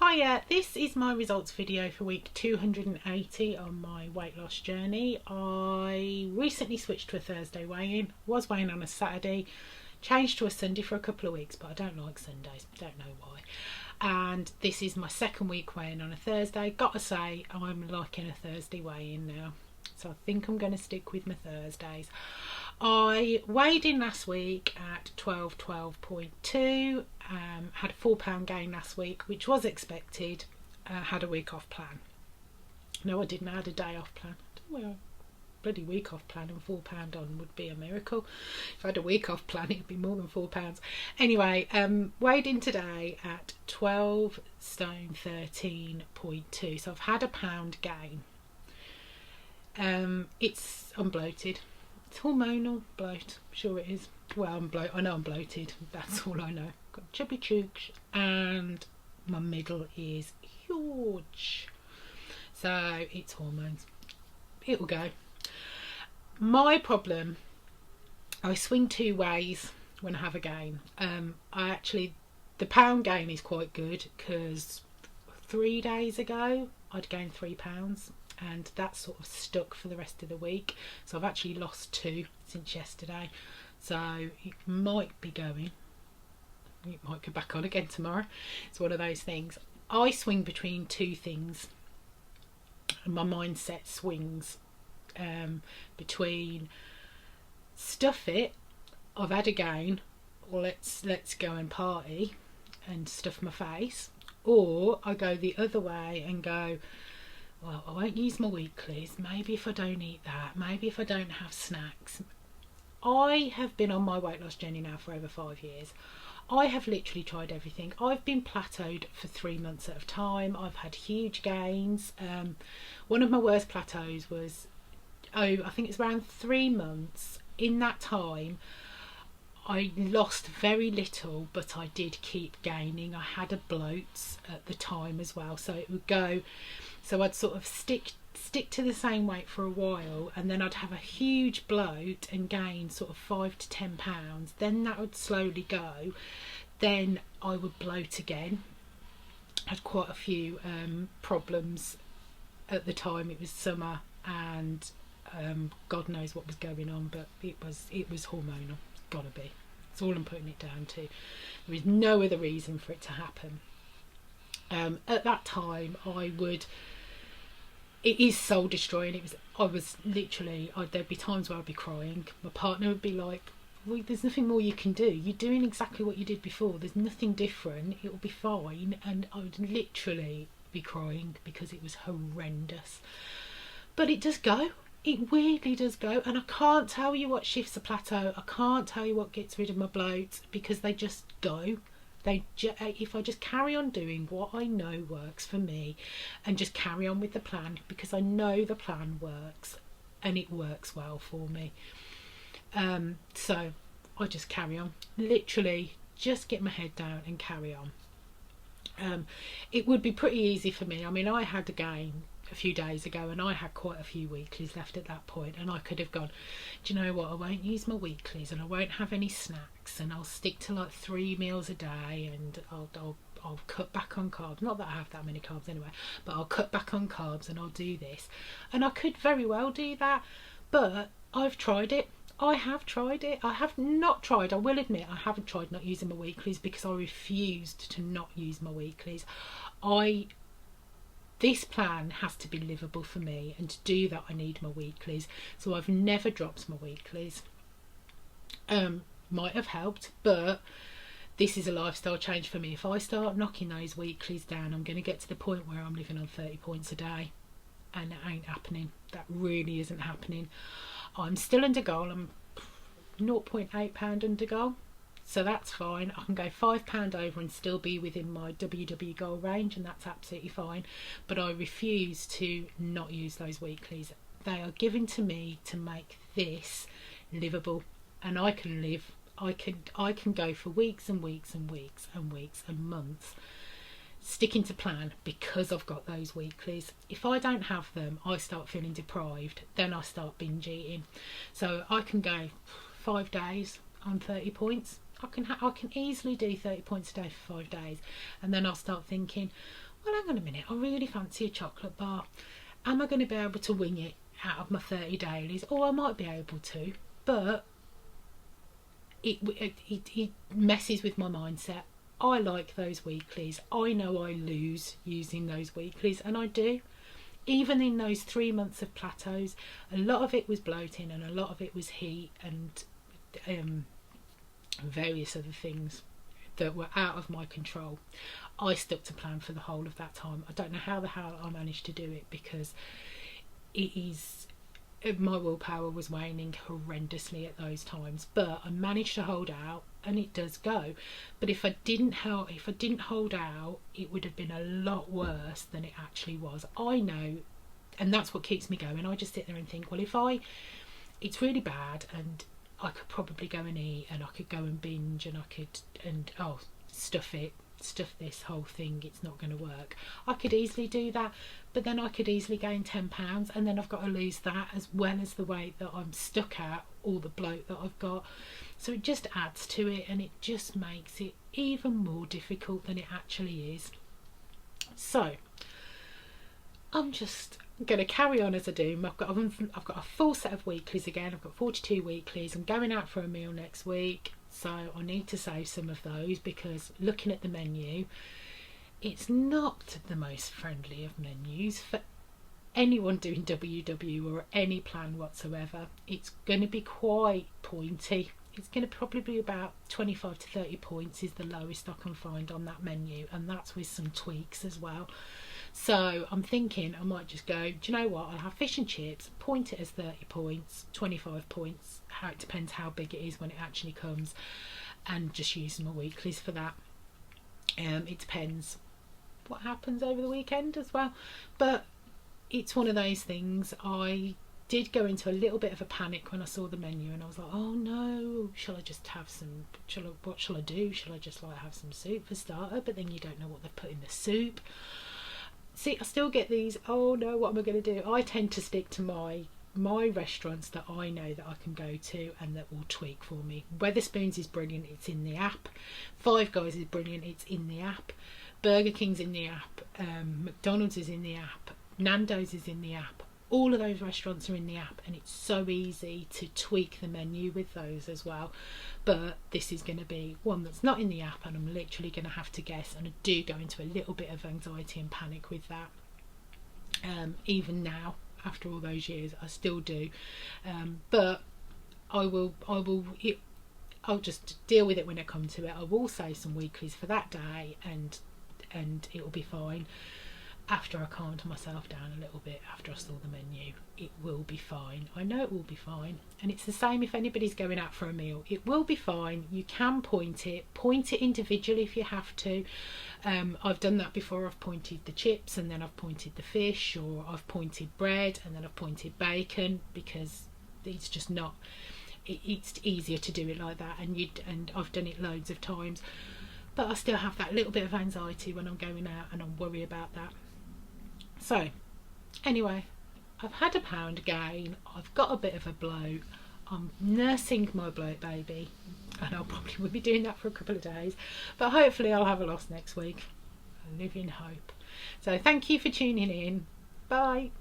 Hiya, this is my results video for week 280 on my weight loss journey. I recently switched to a Thursday weigh-in, was weighing on a Saturday, changed to a Sunday for a couple of weeks, but I don't like Sundays, don't know why. And this is my second week weighing on a Thursday. Gotta say, I'm liking a Thursday weigh-in now, so I think I'm going to stick with my Thursdays. I weighed in last week at 12.2, had a £4 gain last week, which was expected. Had a week off plan. No, I didn't. I had a day off plan. Well, bloody week off plan and £4 on would be a miracle. If I had a week off plan, it'd be more than £4. Anyway, weighed in today at 12 stone 13.2. So I've had a £1 gain. I'm bloated. It's hormonal bloat, sure it is. Well, I know I'm bloated, that's all I know. Got chubby cheeks and my middle is huge. So it's hormones. It'll go. My problem, I swing two ways when I have a gain. The pound gain is quite good because 3 days ago I'd gained £3. And that's sort of stuck for the rest of the week, so I've actually lost 2 since yesterday, so it might be going, it might go back on again tomorrow. It's one of those things. I swing between two things, and my mindset swings between stuff it, I've had a gain, or let's go and party and stuff my face, or I go the other way and go, well, I won't use my weeklies, maybe if I don't eat that, maybe if I don't have snacks. I have been on my weight loss journey now for over 5 years. I have literally tried everything. I've been plateaued for 3 months at a time. I've had huge gains. One of my worst plateaus was, I think it's around 3 months. In that time, I lost very little, but I did keep gaining. I had a bloat at the time as well, so it would go. So I'd sort of stick to the same weight for a while, and then I'd have a huge bloat and gain sort of 5 to 10 pounds. Then that would slowly go. Then I would bloat again. I had quite a few problems at the time. It was summer, and God knows what was going on, but it was hormonal. It's gotta be. That's all I'm putting it down to. There is no other reason for it to happen. At that time, it is soul destroying. There'd be times where I'd be crying. My partner would be like, well, there's nothing more you can do. You're doing exactly what you did before. There's nothing different. It'll be fine. And I would literally be crying because it was horrendous. But it does go. It weirdly does go. And I can't tell you what shifts a plateau. I can't tell you what gets rid of my bloat, because they just go. If I just carry on doing what I know works for me and just carry on with the plan, because I know the plan works and it works well for me, so I just carry on, literally just get my head down and carry on. It would be pretty easy for me. I mean, I had a gain a few days ago and I had quite a few weeklies left at that point, and I could have gone, do you know what, I won't use my weeklies and I won't have any snacks and I'll stick to like 3 meals a day, and I'll cut back on carbs. Not that I have that many carbs anyway, but I'll cut back on carbs and I'll do this. And I could very well do that, but I've tried it. I have tried it. I have not tried, I will admit, I haven't tried not using my weeklies because I refused to not use my weeklies. This plan has to be livable for me, and to do that I need my weeklies. So I've never dropped my weeklies. Might have helped, but this is a lifestyle change for me. If I start knocking those weeklies down, I'm going to get to the point where I'm living on 30 points a day, and it ain't happening. That really isn't happening. I'm still under goal. I'm 0.8 under goal. So that's fine. I can go £5 over and still be within my WW goal range, and that's absolutely fine. But I refuse to not use those weeklies. They are given to me to make this livable, and I can live. I can go for weeks and weeks and weeks and weeks and months sticking to plan because I've got those weeklies. If I don't have them, I start feeling deprived. Then I start binge eating. So I can go 5 days on 30 points. I can easily do 30 points a day for 5 days, and then I'll start thinking, well, hang on a minute, I really fancy a chocolate bar. Am I going to be able to wing it out of my 30 dailies? Or I might be able to, but it messes with my mindset. I like those weeklies. I know I lose using those weeklies, and I do. Even in those 3 months of plateaus, a lot of it was bloating and a lot of it was heat and various other things that were out of my control. I stuck to plan for the whole of that time. I don't know how the hell I managed to do it, because my willpower was waning horrendously at those times, but I managed to hold out, and it does go. But if I didn't hold out, it would have been a lot worse than it actually was. I know, and that's what keeps me going. I just sit there and think, well, it's really bad, and I could probably go and eat, and I could go and binge, and stuff this whole thing, it's not going to work. I could easily do that, but then I could easily gain 10 pounds, and then I've got to lose that as well as the weight that I'm stuck at, all the bloat that I've got. So it just adds to it, and it just makes it even more difficult than it actually is. So I'm just going to carry on as I do. I've got a full set of weeklies again. I've got 42 weeklies. I'm going out for a meal next week, so I need to save some of those, because looking at the menu, it's not the most friendly of menus for anyone doing WW or any plan whatsoever. It's going to be quite pointy. It's going to probably be about 25 to 30 points is the lowest I can find on that menu, and that's with some tweaks as well. So I'm thinking I might just go, do you know what, I'll have fish and chips, point it as 30 points, 25 points, how it depends how big it is when it actually comes, and just use my weeklies for that. It depends what happens over the weekend as well, but it's one of those things. I did go into a little bit of a panic when I saw the menu, and I was like, oh no, shall I just have some, what shall I do? Shall I just have some soup for starter? But then you don't know what they've put in the soup. See, I still get these, oh no, what am I going to do? I tend to stick to my restaurants that I know that I can go to and that will tweak for me. Wetherspoons is brilliant, it's in the app. Five Guys is brilliant, it's in the app. Burger King's in the app. McDonald's is in the app. Nando's is in the app. All of those restaurants are in the app, and it's so easy to tweak the menu with those as well. But this is going to be one that's not in the app, and I'm literally going to have to guess, and I do go into a little bit of anxiety and panic with that. Even now, after all those years, I still do. But I'll just deal with it when I come to it. I will say some weeklies for that day, and it'll be fine. After I calmed myself down a little bit, after I saw the menu, it will be fine. I know it will be fine. And it's the same if anybody's going out for a meal. It will be fine. You can point it individually if you have to. I've done that before. I've pointed the chips, and then I've pointed the fish, or I've pointed bread, and then I've pointed bacon, because it's just not, it's easier to do it like that. And I've done it loads of times, but I still have that little bit of anxiety when I'm going out, and I worry about that. So anyway, I've had a pound gain, I've got a bit of a bloat, I'm nursing my bloat baby, and I'll probably will be doing that for a couple of days, but hopefully I'll have a loss next week. I live in hope. So thank you for tuning in. Bye.